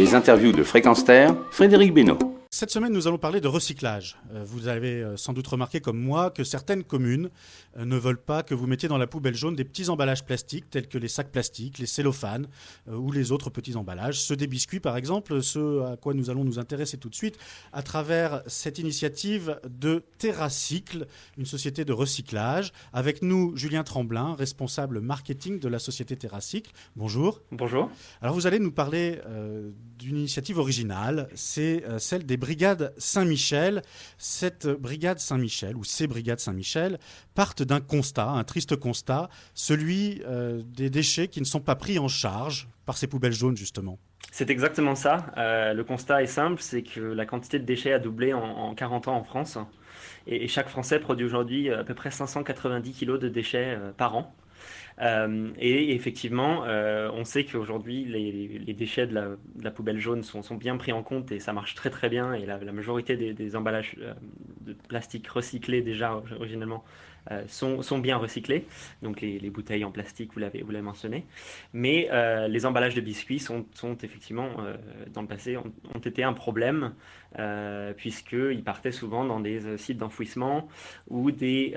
Les interviews de Fréquence Terre, Frédéric Benoît. Cette semaine, nous allons parler de recyclage. Vous avez sans doute remarqué comme moi que certaines communes ne veulent pas que vous mettiez dans la poubelle jaune des petits emballages plastiques tels que les sacs plastiques, les cellophanes ou les autres petits emballages. Ceux des biscuits par exemple, ceux à quoi nous allons nous intéresser tout de suite à travers cette initiative de TerraCycle, une société de recyclage. Avec nous, Julien Tremblin, responsable marketing de la société TerraCycle. Bonjour. Bonjour. Alors vous allez nous parler d'une initiative originale, c'est celle des Brigades Saint-Michel. Cette brigade Saint-Michel, ou ces brigades Saint-Michel, partent d'un constat, un triste constat, celui des déchets qui ne sont pas pris en charge par ces poubelles jaunes, justement. C'est exactement ça. Le constat est simple, c'est que la quantité de déchets a doublé en 40 ans en France. Et chaque Français produit aujourd'hui à peu près 590 kilos de déchets par an. Et effectivement, on sait qu'aujourd'hui, les déchets de la poubelle jaune sont bien pris en compte et ça marche très très bien. Et la majorité des emballages de plastique recyclés déjà originellement sont bien recyclés. Donc les bouteilles en plastique, vous l'avez mentionné. Mais les emballages de biscuits sont effectivement, dans le passé, ont été un problème puisqu'ils partaient souvent dans des sites d'enfouissement ou des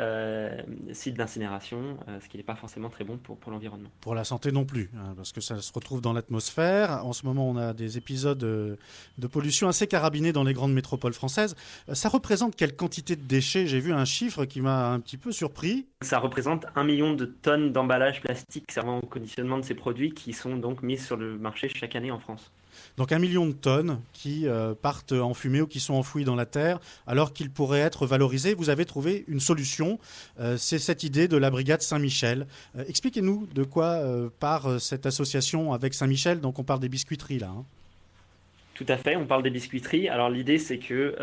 sites d'incinération, ce qui n'est pas forcément très bon pour l'environnement. Pour la santé non plus, parce que ça se retrouve dans l'atmosphère. En ce moment, on a des épisodes de pollution assez carabinés dans les grandes métropoles françaises. Ça représente quelle quantité de déchets? J'ai vu un chiffre qui m'a un petit peu surpris. Ça représente 1 million de tonnes d'emballages plastiques servant au conditionnement de ces produits qui sont donc mis sur le marché chaque année en France. Donc 1 million de tonnes qui partent en fumée ou qui sont enfouies dans la terre alors qu'ils pourraient être valorisés. Vous avez trouvé une solution, c'est cette idée de la brigade Saint-Michel. Expliquez-nous de quoi part cette association avec Saint-Michel. Donc on parle des biscuiteries là. Tout à fait, on parle des biscuiteries. Alors l'idée c'est que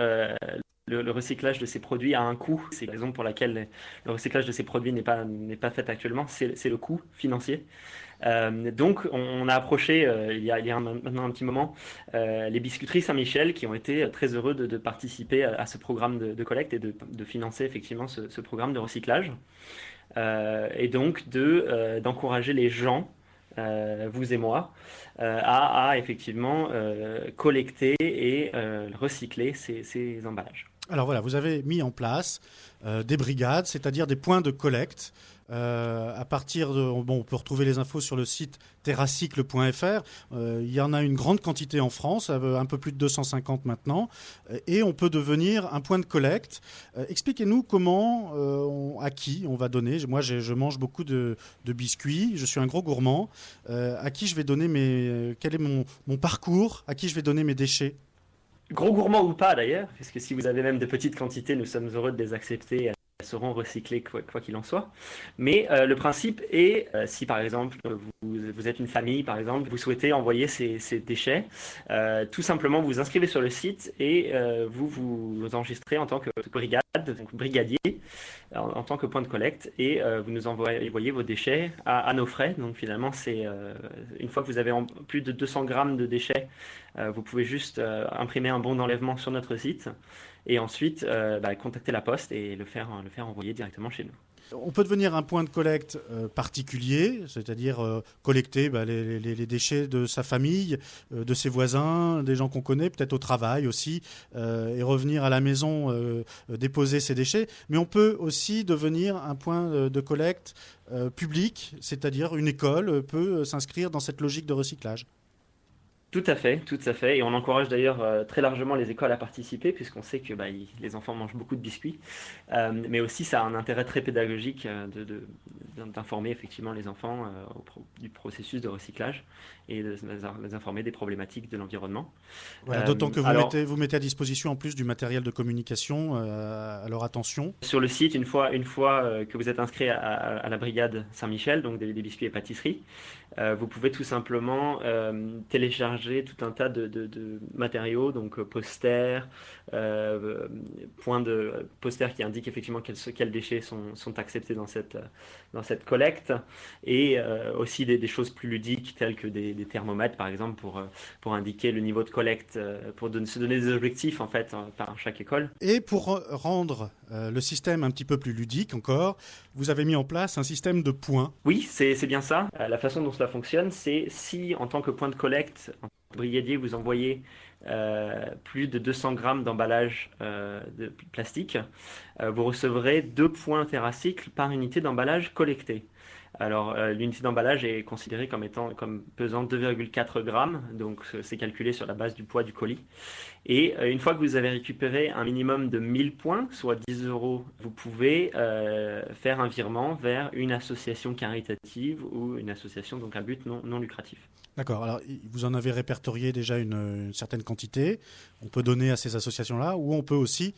le recyclage de ces produits a un coût. C'est la raison pour laquelle le recyclage de ces produits n'est pas fait actuellement. C'est le coût financier. Donc, on a approché il y a maintenant un petit moment les biscuiteries Saint-Michel qui ont été très heureux de participer à ce programme de collecte et de financer effectivement ce programme de recyclage. Et donc d'encourager les gens, vous et moi, à effectivement collecter et recycler ces emballages. Alors voilà, vous avez mis en place des brigades, c'est-à-dire des points de collecte. À partir de, on peut retrouver les infos sur le site terracycle.fr. Il y en a une grande quantité en France, un peu plus de 250 maintenant, et on peut devenir un point de collecte. Expliquez-nous comment, à qui on va donner. Moi, je mange beaucoup de biscuits, je suis un gros gourmand. À qui je vais donner quel est mon parcours, à qui je vais donner mes déchets? Gros gourmand ou pas d'ailleurs, parce que si vous avez même de petites quantités, nous sommes heureux de les accepter. Elles seront recyclées quoi qu'il en soit. Mais le principe est, si par exemple vous êtes une famille, par exemple, vous souhaitez envoyer ces déchets, tout simplement vous inscrivez sur le site et vous enregistrez en tant que brigade, donc brigadier, en tant que point de collecte, et vous nous envoyez vos déchets à nos frais. Donc finalement, c'est une fois que vous avez plus de 200 grammes de déchets, vous pouvez juste imprimer un bon d'enlèvement sur notre site. Et ensuite, contacter la poste et le faire envoyer directement chez nous. On peut devenir un point de collecte particulier, c'est-à-dire collecter les déchets de sa famille, de ses voisins, des gens qu'on connaît, peut-être au travail aussi, et revenir à la maison déposer ses déchets. Mais on peut aussi devenir un point de collecte public, c'est-à-dire une école peut s'inscrire dans cette logique de recyclage. Tout à fait. Et on encourage d'ailleurs très largement les écoles à participer, puisqu'on sait que les enfants mangent beaucoup de biscuits. Mais aussi, ça a un intérêt très pédagogique d'informer effectivement les enfants du processus de recyclage et de les informer des problématiques de l'environnement. Voilà, d'autant que vous mettez à disposition en plus du matériel de communication à leur attention. Sur le site, une fois que vous êtes inscrit à la brigade Saint-Michel, donc des biscuits et pâtisseries, vous pouvez tout simplement télécharger tout un tas de matériaux, donc posters, posters qui indiquent effectivement quels déchets sont acceptés dans cette collecte, et aussi des choses plus ludiques telles que des thermomètres par exemple pour indiquer le niveau de collecte, pour se donner des objectifs en fait par chaque école. Et pour rendre le système un petit peu plus ludique encore, vous avez mis en place un système de points. Oui, c'est bien ça. La façon dont cela fonctionne, c'est si en tant que point de collecte, brigadier, vous envoyez plus de 200 grammes d'emballage de plastique, vous recevrez 2 points TerraCycle par unité d'emballage collecté. Alors, l'unité d'emballage est considérée comme pesant 2,4 grammes, donc c'est calculé sur la base du poids du colis. Et une fois que vous avez récupéré un minimum de 1000 points, soit 10 euros, vous pouvez faire un virement vers une association caritative ou une association donc à but non lucratif. D'accord. Alors, vous en avez répertorié déjà une certaine quantité. On peut donner à ces associations-là ou on peut aussi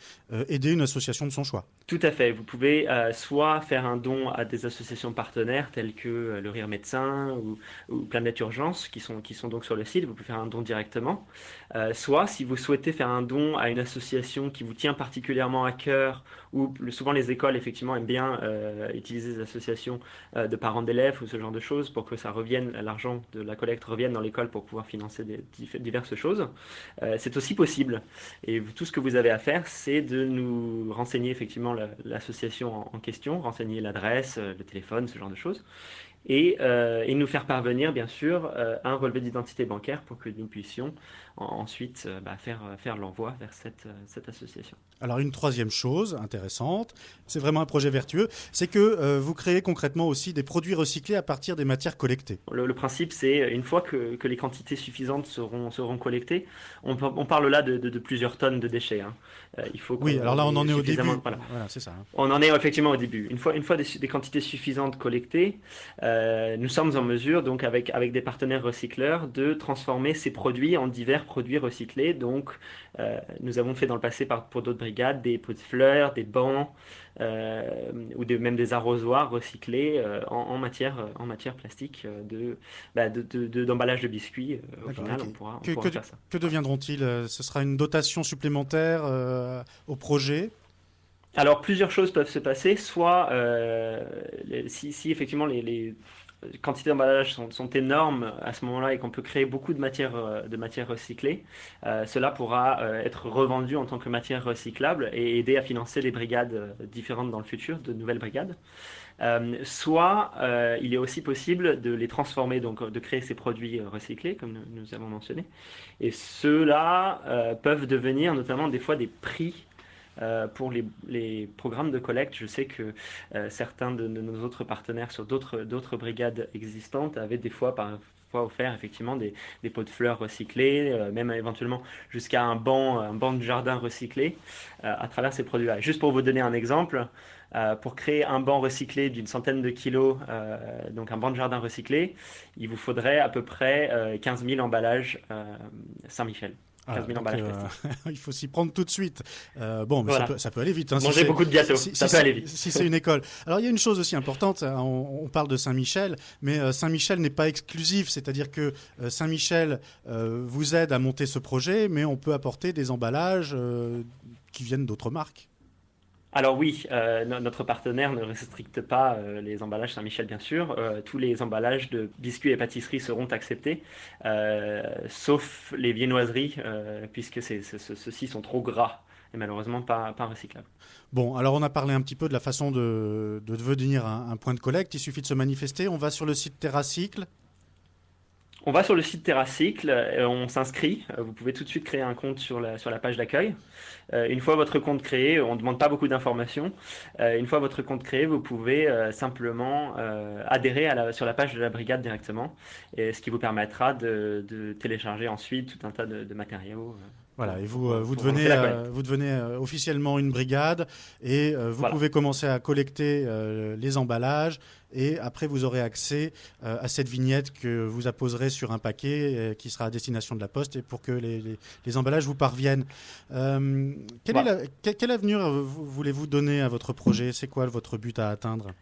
aider une association de son choix. Tout à fait. Vous pouvez soit faire un don à des associations partenaires telles que le Rire Médecin ou Planète Urgence qui sont donc sur le site. Vous pouvez faire un don directement. Soit, si vous souhaitez faire un don à une association qui vous tient particulièrement à cœur, ou souvent les écoles effectivement aiment bien utiliser des associations de parents d'élèves ou ce genre de choses pour que ça revienne, l'argent de la collecte revienne dans l'école pour pouvoir financer diverses choses. C'est aussi possible. Et tout ce que vous avez à faire, c'est de nous renseigner effectivement l'association en question, renseigner l'adresse, le téléphone, ce genre de choses. Et nous faire parvenir, bien sûr, un relevé d'identité bancaire pour que nous puissions ensuite faire l'envoi vers cette association. Alors une troisième chose intéressante, c'est vraiment un projet vertueux, c'est que vous créez concrètement aussi des produits recyclés à partir des matières collectées. Le principe, c'est une fois que les quantités suffisantes seront collectées, on parle là de plusieurs tonnes de déchets. Hein. Il faut oui, alors là on en est au début. Voilà, c'est ça. Hein. On en est effectivement au début. Une fois des quantités suffisantes collectées, nous sommes en mesure, donc avec des partenaires recycleurs, de transformer ces produits en divers produits recyclés. Donc, nous avons fait dans le passé pour d'autres brigades des pots de fleurs, des bancs ou même des arrosoirs recyclés en matière plastique d'emballage de biscuits. Au final, on pourra faire ça. Que deviendront-ils? Ce sera une dotation supplémentaire au projet? Alors, plusieurs choses peuvent se passer. Soit, si effectivement les quantités d'emballage sont énormes à ce moment-là et qu'on peut créer beaucoup de matières recyclées, cela pourra être revendu en tant que matière recyclable et aider à financer des brigades différentes dans le futur, de nouvelles brigades. Soit il est aussi possible de les transformer, donc de créer ces produits recyclés, comme nous avons mentionné. Et ceux-là peuvent devenir notamment des fois des prix pour les programmes de collecte. Je sais que certains de nos autres partenaires sur d'autres brigades existantes avaient des fois offert effectivement des pots de fleurs recyclés, même éventuellement jusqu'à un banc de jardin recyclé à travers ces produits-là. Et juste pour vous donner un exemple, pour créer un banc recyclé d'une centaine de kilos, donc un banc de jardin recyclé, il vous faudrait à peu près 15 000 emballages Saint-Michel. 15 000 emballages plastiques. Il faut s'y prendre tout de suite. Mais voilà. ça peut aller vite. Hein, Manger beaucoup de gâteaux, ça peut aller vite. Si c'est une école. Alors il y a une chose aussi importante, on parle de Saint-Michel, mais Saint-Michel n'est pas exclusif, c'est-à-dire que Saint-Michel vous aide à monter ce projet, mais on peut apporter des emballages qui viennent d'autres marques. Alors oui, notre partenaire ne restricte pas les emballages Saint-Michel, bien sûr. Tous les emballages de biscuits et pâtisseries seront acceptés, sauf les viennoiseries, puisque ceux-ci sont trop gras et malheureusement pas recyclables. Bon, alors on a parlé un petit peu de la façon de devenir un point de collecte. Il suffit de se manifester. On va sur le site TerraCycle. On va sur le site TerraCycle, on s'inscrit. Vous pouvez tout de suite créer un compte sur la page d'accueil. Une fois votre compte créé, on ne demande pas beaucoup d'informations. Une fois votre compte créé, vous pouvez simplement adhérer sur la page de la brigade directement, et ce qui vous permettra de télécharger ensuite tout un tas de matériaux. Voilà, et vous devenez officiellement une brigade et vous pouvez commencer à collecter les emballages et après vous aurez accès à cette vignette que vous apposerez sur un paquet qui sera à destination de la poste et pour que les emballages vous parviennent. Quel avenir voulez-vous donner à votre projet? C'est quoi votre but à atteindre?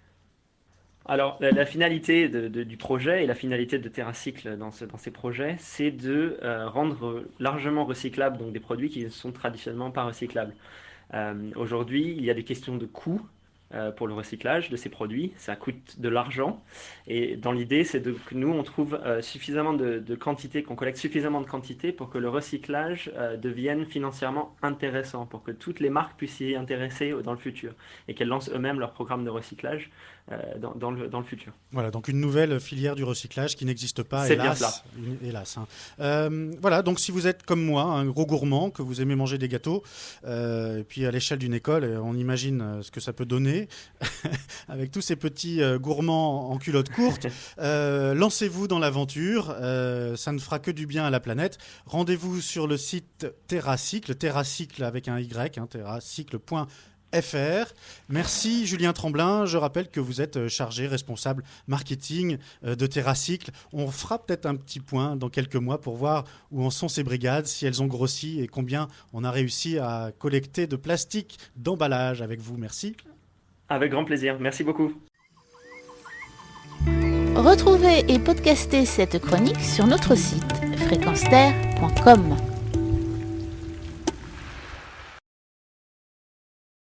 Alors, la finalité du projet et la finalité de TerraCycle dans ces projets, c'est de rendre largement recyclables donc des produits qui ne sont traditionnellement pas recyclables. Aujourd'hui, il y a des questions de coût pour le recyclage de ces produits. Ça coûte de l'argent. Et dans l'idée, c'est que nous, on trouve suffisamment de quantité, qu'on collecte suffisamment de quantité pour que le recyclage devienne financièrement intéressant, pour que toutes les marques puissent s'y intéresser dans le futur et qu'elles lancent eux-mêmes leur programme de recyclage dans le futur. Voilà, donc une nouvelle filière du recyclage qui n'existe pas, C'est hélas. bien cela. Hélas, voilà, donc si vous êtes comme moi, un gros gourmand, que vous aimez manger des gâteaux, et puis à l'échelle d'une école, on imagine ce que ça peut donner, avec tous ces petits gourmands en culotte courte, lancez-vous dans l'aventure, ça ne fera que du bien à la planète. Rendez-vous sur le site TerraCycle, TerraCycle avec un Y, terracycle.fr. Merci Julien Tremblin, je rappelle que vous êtes chargé, responsable marketing de TerraCycle. On fera peut-être un petit point dans quelques mois pour voir où en sont ces brigades, si elles ont grossi et combien on a réussi à collecter de plastique d'emballage avec vous. Merci. Avec grand plaisir. Merci beaucoup. Retrouvez et podcastez cette chronique sur notre site fréquenceterre.com.